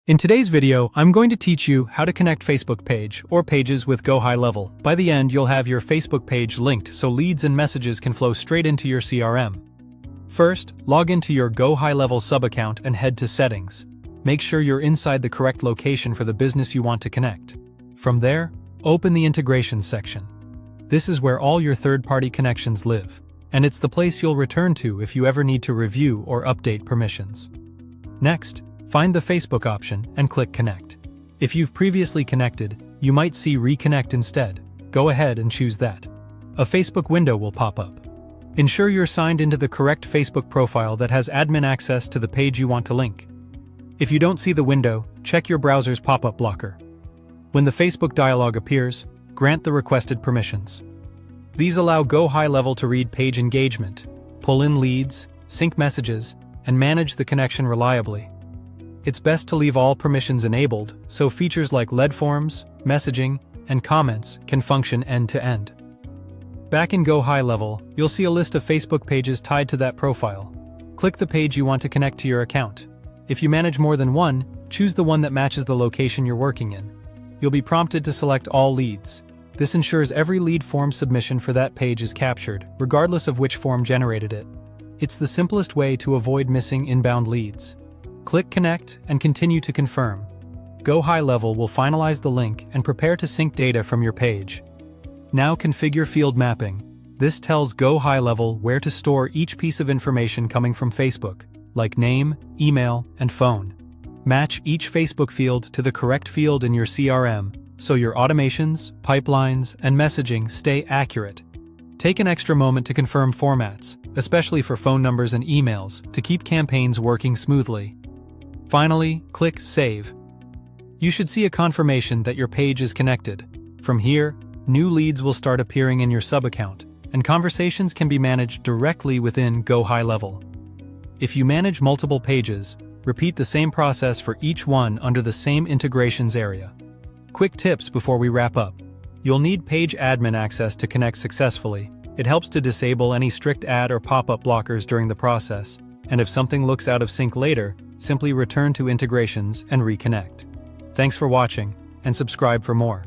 In today's video, I'm going to teach you how to connect Facebook page or pages with GoHighLevel. By the end, you'll have your Facebook page linked so leads and messages can flow straight into your CRM. First, log into your GoHighLevel sub-account and head to Settings. Make sure you're inside the correct location for the business you want to connect. From there, open the Integrations section. This is where all your third-party connections live, and it's the place you'll return to if you ever need to review or update permissions. Next, find the Facebook option and click Connect. If you've previously connected, you might see Reconnect instead. Go ahead and choose that. A Facebook window will pop up. Ensure you're signed into the correct Facebook profile that has admin access to the page you want to link. If you don't see the window, check your browser's pop-up blocker. When the Facebook dialog appears, grant the requested permissions. These allow GoHighLevel to read page engagement, pull in leads, sync messages, and manage the connection reliably. It's best to leave all permissions enabled so features like lead forms, messaging, and comments can function end-to-end. Back in GoHighLevel, you'll see a list of Facebook pages tied to that profile. Click the page you want to connect to your account. If you manage more than one, choose the one that matches the location you're working in. You'll be prompted to select all leads. This ensures every lead form submission for that page is captured, regardless of which form generated it. It's the simplest way to avoid missing inbound leads. Click Connect and continue to confirm. GoHighLevel will finalize the link and prepare to sync data from your page. Now configure field mapping. This tells GoHighLevel where to store each piece of information coming from Facebook, like name, email, and phone. Match each Facebook field to the correct field in your CRM so your automations, pipelines, and messaging stay accurate. Take an extra moment to confirm formats, especially for phone numbers and emails, to keep campaigns working smoothly. Finally, click Save. You should see a confirmation that your page is connected. From here, new leads will start appearing in your sub-account, and conversations can be managed directly within GoHighLevel. If you manage multiple pages, repeat the same process for each one under the same integrations area. Quick tips before we wrap up. You'll need page admin access to connect successfully. It helps to disable any strict ad or pop-up blockers during the process, and if something looks out of sync later, simply return to integrations and reconnect. Thanks for watching, and subscribe for more.